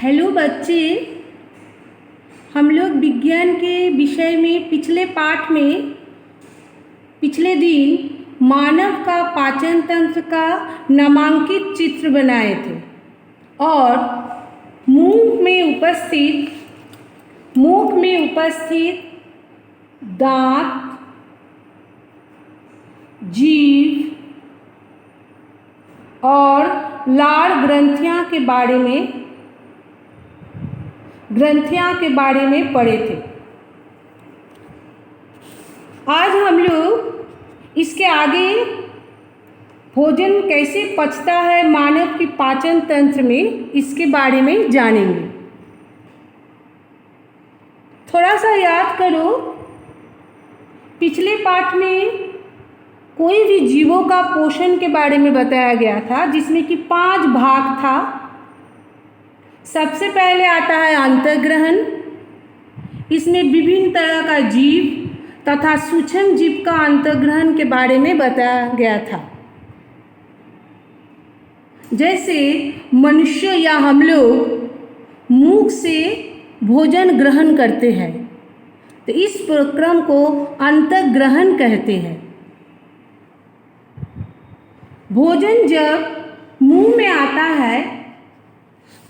Hello बच्चे, हम लोग विज्ञान के विषय में पिछले पाठ में पिछले दिन मानव का पाचन तंत्र का नामांकित चित्र बनाए थे और मुंह में उपस्थित दांत, जीभ और लार ग्रंथियां के बारे में पढ़े थे। आज हम लोग इसके आगे भोजन कैसे पचता है मानव की पाचन तंत्र में, इसके बारे में जानेंगे। थोड़ा सा याद करो, पिछले पाठ में कोई भी जीवों का पोषण के बारे में बताया गया था, जिसमें कि 5 भाग था। सबसे पहले आता है अंतर्ग्रहण। इसमें विभिन्न तरह का जीव तथा सूक्ष्म जीव का अंतर्ग्रहण के बारे में बताया गया था। जैसे मनुष्य या हम लोग मुख से भोजन ग्रहण करते हैं, तो इस प्रक्रम को अंतर्ग्रहण कहते हैं। भोजन जब मुंह में आता है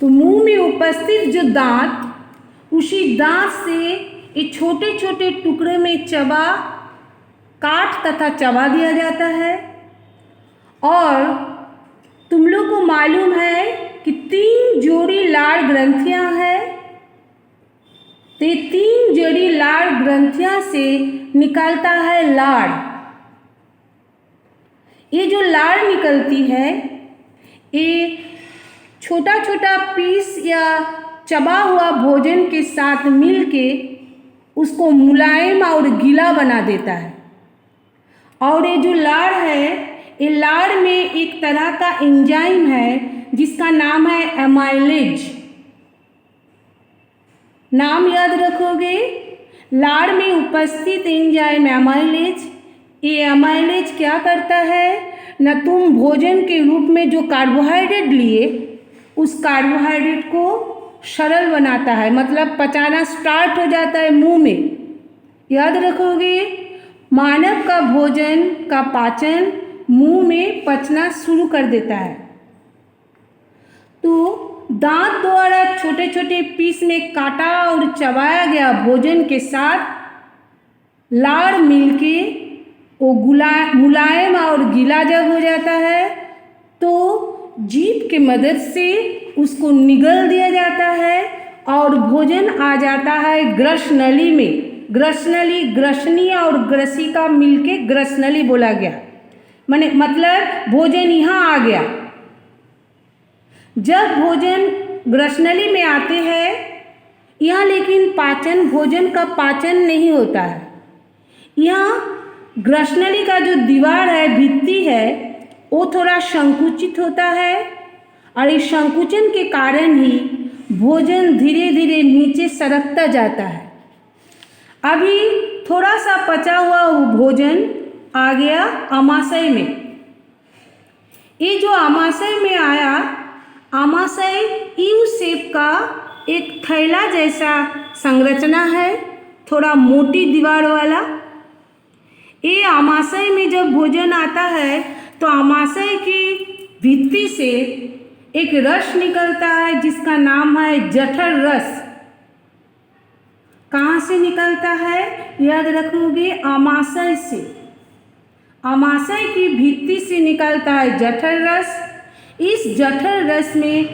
तो मुंह में उपस्थित जो दांत, उसी दांत से ये छोटे छोटे टुकड़े में काट तथा चबा दिया जाता है। और तुम लोग को मालूम है कि 3 जोड़ी लार ग्रंथियां हैं, तो ये 3 जोड़ी लार ग्रंथियां से निकलता है लार। ये जो लार निकलती है, ये छोटा छोटा पीस या चबा हुआ भोजन के साथ मिलके उसको मुलायम और गीला बना देता है। और ये जो लार है, ये लार में एक तरह का एंजाइम है जिसका नाम है एमाइलेज। नाम याद रखोगे, लार में उपस्थित एंजाइम एमाइलेज। ये एमाइलेज क्या करता है ना, तुम भोजन के रूप में जो कार्बोहाइड्रेट लिए, उस कार्बोहाइड्रेट को सरल बनाता है, मतलब पचाना स्टार्ट हो जाता है मुंह में। याद रखोगे, मानव का भोजन का पाचन मुंह में पचना शुरू कर देता है। तो दांत द्वारा छोटे छोटे पीस में काटा और चबाया गया भोजन के साथ लार मिलके वो मुलायम और गीला जब हो जाता है, तो जीभ के मदद से उसको निगल दिया जाता है और भोजन आ जाता है ग्रसनली में। ग्रसनली, ग्रसनी और ग्रसिका मिलके ग्रसनली बोला गया, मतलब भोजन यहाँ आ गया। जब भोजन ग्रसनली में आते हैं, यहाँ लेकिन भोजन का पाचन नहीं होता है। यहाँ ग्रसनली का जो दीवार है, भित्ति है, वो थोड़ा संकुचित होता है और इस संकुचन के कारण ही भोजन धीरे धीरे नीचे सरकता जाता है। अभी थोड़ा सा पचा हुआ भोजन आ गया आमाशय में। ये जो आमाशय में आया, आमाशय यू शेप का एक थैला जैसा संरचना है, थोड़ा मोटी दीवार वाला। ये आमाशय में जब भोजन आता है तो आमाशय की भित्ति से एक रस निकलता है जिसका नाम है जठर रस। कहाँ से निकलता है याद रखोगे, आमाशय से। आमाशय की भित्ति से निकलता है जठर रस। इस जठर रस में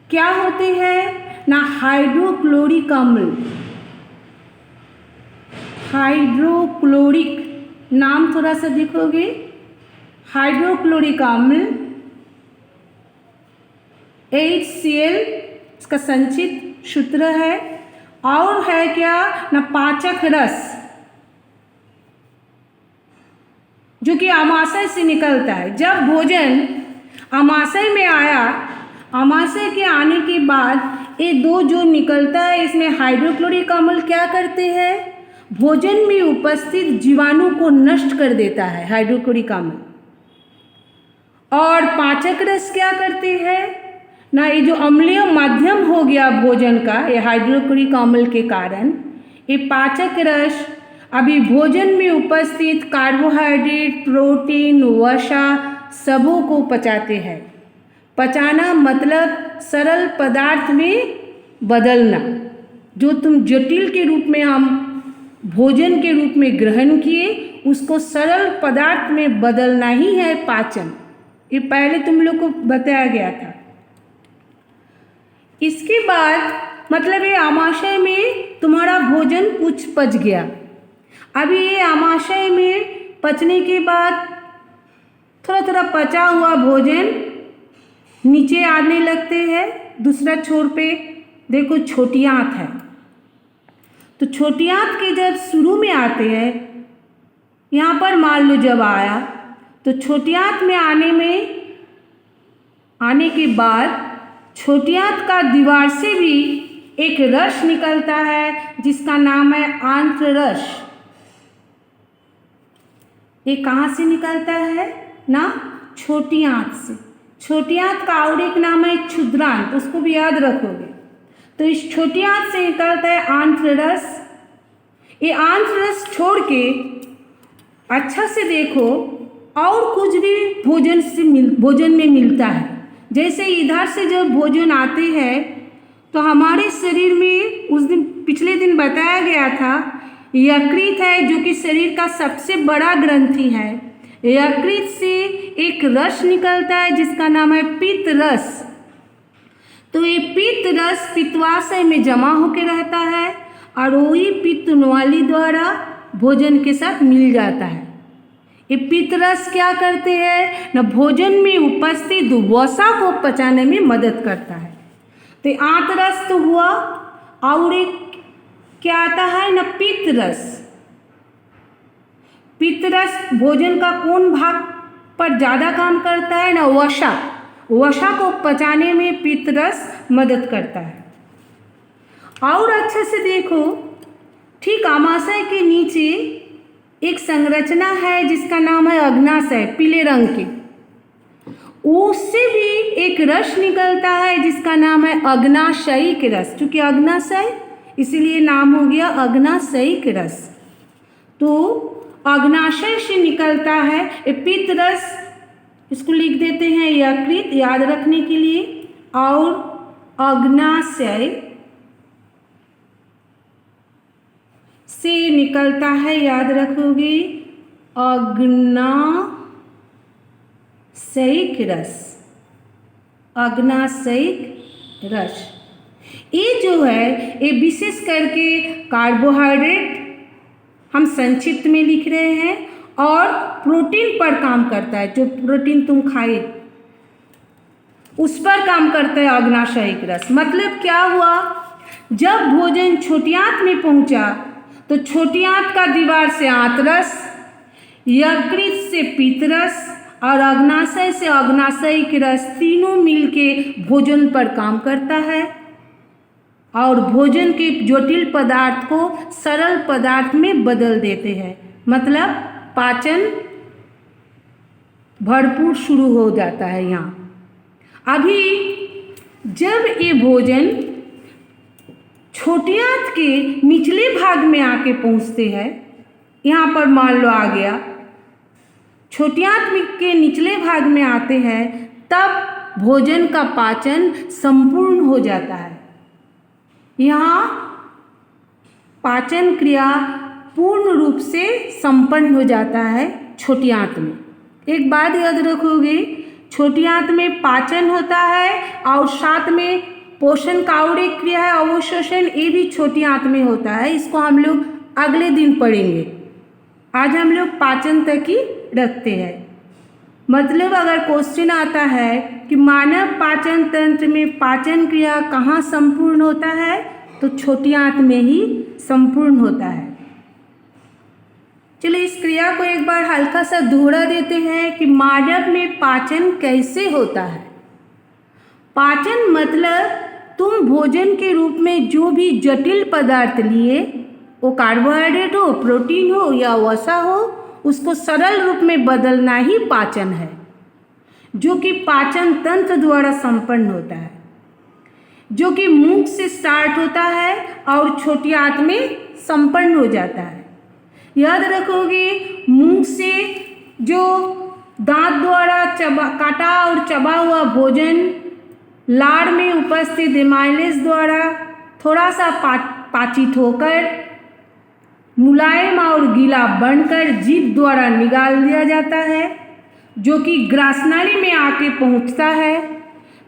क्या होते हैं ना, हाइड्रोक्लोरिक अम्ल। हाइड्रोक्लोरिक नाम थोड़ा सा देखोगे, हाइड्रोक्लोरिक अम्ल HCl इसका संक्षिप्त सूत्र है। और है क्या ना, पाचक रस, जो कि आमाशय से निकलता है। जब भोजन आमाशय में आया, आमाशय के आने के बाद ये 2 जो निकलता है, इसमें हाइड्रोक्लोरिक अम्ल क्या करते हैं, भोजन में उपस्थित जीवाणु को नष्ट कर देता है हाइड्रोक्लोरिक अम्ल। और पाचक रस क्या करते हैं ना ये जो अम्लीय माध्यम हो गया भोजन का, ये हाइड्रोक्लोरिक अम्ल के कारण ये पाचक रस अभी भोजन में उपस्थित कार्बोहाइड्रेट, प्रोटीन, वसा सबों को पचाते हैं। पचाना मतलब सरल पदार्थ में बदलना। जो तुम जटिल के रूप में हम भोजन के रूप में ग्रहण किए, उसको सरल पदार्थ में बदलना ही है पाचन। ये पहले तुम लोग को बताया गया था। इसके बाद मतलब ये आमाशय में तुम्हारा भोजन कुछ पच गया। अभी ये आमाशय में पचने के बाद थोड़ा थोड़ा पचा हुआ भोजन नीचे आने लगते हैं। दूसरा छोर पे देखो छोटी आंत है, तो छोटी आंत के जब शुरू में आते हैं, यहाँ पर मान लो जब आया तो छोटी आंत में आने के बाद छोटी आंत का दीवार से भी एक रस निकलता है जिसका नाम है आंत्र रस। ये कहाँ से निकलता है ना? छोटी आंत से। छोटी आंत का और एक नाम है क्षुद्रांत, उसको भी याद रखोगे। तो इस छोटी आंत से निकलता है आंत्र रस। ये आंत्र रस छोड़ के अच्छा से देखो और कुछ भी भोजन में मिलता है। जैसे इधर से जब भोजन आते हैं तो हमारे शरीर में उस दिन पिछले दिन बताया गया था यकृत है, जो कि शरीर का सबसे बड़ा ग्रंथि है। यकृत से एक रस निकलता है जिसका नाम है पित्त रस। तो ये पित्त रस पित्तवाशय में जमा होकर रहता है और वही पित्त नौली द्वारा भोजन के साथ मिल जाता है। ये पित्त रस क्या करते हैं न? भोजन में उपस्थित वसा को पचाने में मदद करता है। तो आंत रस तो हुआ, और एक क्या आता है न? पित्त रस। पित्त रस भोजन का कौन भाग पर ज़्यादा काम करता है न? वसा। वसा को पचाने में पित्त रस मदद करता है। और अच्छे से देखो, ठीक आमाशय के नीचे एक संरचना है जिसका नाम है अग्नाशय, पीले रंग की। उससे भी एक रस निकलता है जिसका नाम है अग्नाशयिक रस। चूंकि अग्नाशय इसीलिए नाम हो गया अग्नाशयिक रस। तो अग्नाशय से निकलता है पित्त रस, इसको लिख देते हैं यकृत याद रखने के लिए, और अग्नाशय से निकलता है, याद रखोगे, अग्नाशयिक रस। अग्नाशयिक रस ये जो है ये विशेष करके कार्बोहाइड्रेट हम संक्षिप्त में लिख रहे हैं और प्रोटीन पर काम करता है। जो प्रोटीन तुम खाए उस पर काम करता है अग्नाशयिक रस। मतलब क्या हुआ, जब भोजन छोटी आंत में पहुंचा तो छोटी आंत का दीवार से आंतरस, यकृत से पित्तरस और अग्नाशय से अग्नाशयिक रस तीनों मिलके भोजन पर काम करता है और भोजन के जटिल पदार्थ को सरल पदार्थ में बदल देते हैं। मतलब पाचन भरपूर शुरू हो जाता है। यहाँ अभी जब ये भोजन छोटी आंत के निचले भाग में आके पहुँचते हैं, यहाँ पर मान लो आ गया, छोटी आंत के निचले भाग में आते हैं, तब भोजन का पाचन संपूर्ण हो जाता है। यहाँ पाचन क्रिया पूर्ण रूप से संपन्न हो जाता है छोटी आंत में। एक बात याद रखोगे, छोटी आंत में पाचन होता है और साथ में पोषण का और एक क्रिया है अवशोषण, ये भी छोटी आंत में होता है। इसको हम लोग अगले दिन पढ़ेंगे। आज हम लोग पाचन तक ही रखते हैं। मतलब अगर क्वेश्चन आता है कि मानव पाचन तंत्र में पाचन क्रिया कहाँ संपूर्ण होता है, तो छोटी आंत में ही संपूर्ण होता है। चलो इस क्रिया को एक बार हल्का सा दोहरा देते हैं कि मानव में पाचन कैसे होता है। पाचन मतलब तुम भोजन के रूप में जो भी जटिल पदार्थ लिए, वो कार्बोहाइड्रेट हो, प्रोटीन हो या वसा हो, उसको सरल रूप में बदलना ही पाचन है, जो कि पाचन तंत्र द्वारा संपन्न होता है। जो कि मुख से स्टार्ट होता है और छोटी आंत में संपन्न हो जाता है। याद रखोगे, मुख से जो दांत द्वारा काटा और चबा हुआ भोजन लार में उपस्थित एमाइलेज द्वारा थोड़ा सा पाचित होकर मुलायम और गीला बनकर जीभ द्वारा निकाल दिया जाता है, जो कि ग्रासनाली में आके पहुंचता है।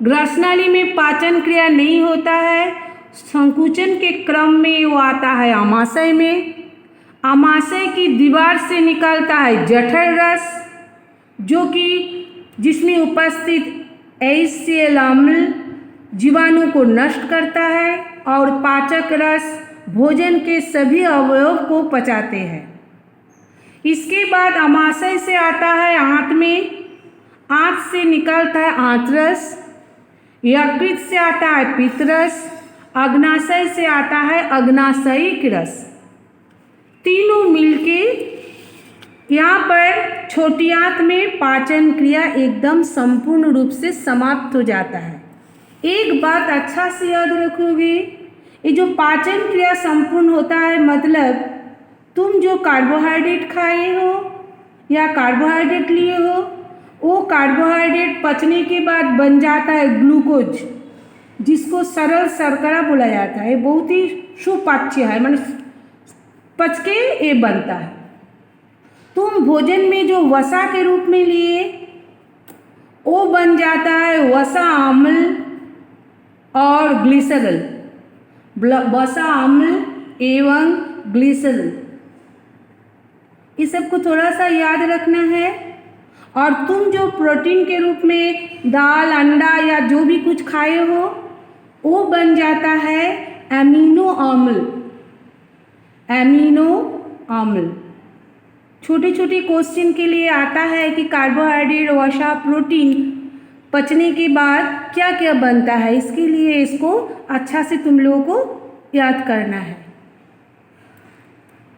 ग्रासनाली में पाचन क्रिया नहीं होता है, संकुचन के क्रम में वो आता है आमाशय में। आमाशय की दीवार से निकलता है जठर रस, जो कि जिसमें उपस्थित HCl अम्ल जीवाणु को नष्ट करता है और पाचक रस भोजन के सभी अवयव को पचाते हैं। इसके बाद आमाशय से आता है आंत में, आंत से निकलता है आंतरस, यकृत से आता है पित्तरस, अग्नाशय से आता है अग्नाशयिक रस। तीनों मिलके यहाँ पर छोटी आंत में पाचन क्रिया एकदम संपूर्ण रूप से समाप्त हो जाता है। एक बात अच्छा से याद रखोगे, ये जो पाचन क्रिया संपूर्ण होता है मतलब तुम जो कार्बोहाइड्रेट खाए हो या कार्बोहाइड्रेट लिए हो, वो कार्बोहाइड्रेट पचने के बाद बन जाता है ग्लूकोज, जिसको सरल शर्करा बोला जाता है। बहुत ही सुपाच्य है, माने पच के ये बनता है। तुम भोजन में जो वसा के रूप में लिए वो बन जाता है वसा अम्ल और ग्लिसरल, वसा अम्ल एवं ग्लिसरल। इस सब को थोड़ा सा याद रखना है। और तुम जो प्रोटीन के रूप में दाल अंडा या जो भी कुछ खाए हो वो बन जाता है एमिनो अम्ल। एमिनो अम्ल छोटे छोटे क्वेश्चन के लिए आता है कि कार्बोहाइड्रेट वसा प्रोटीन पचने के बाद क्या क्या बनता है, इसके लिए इसको अच्छा से तुम लोगों को याद करना है।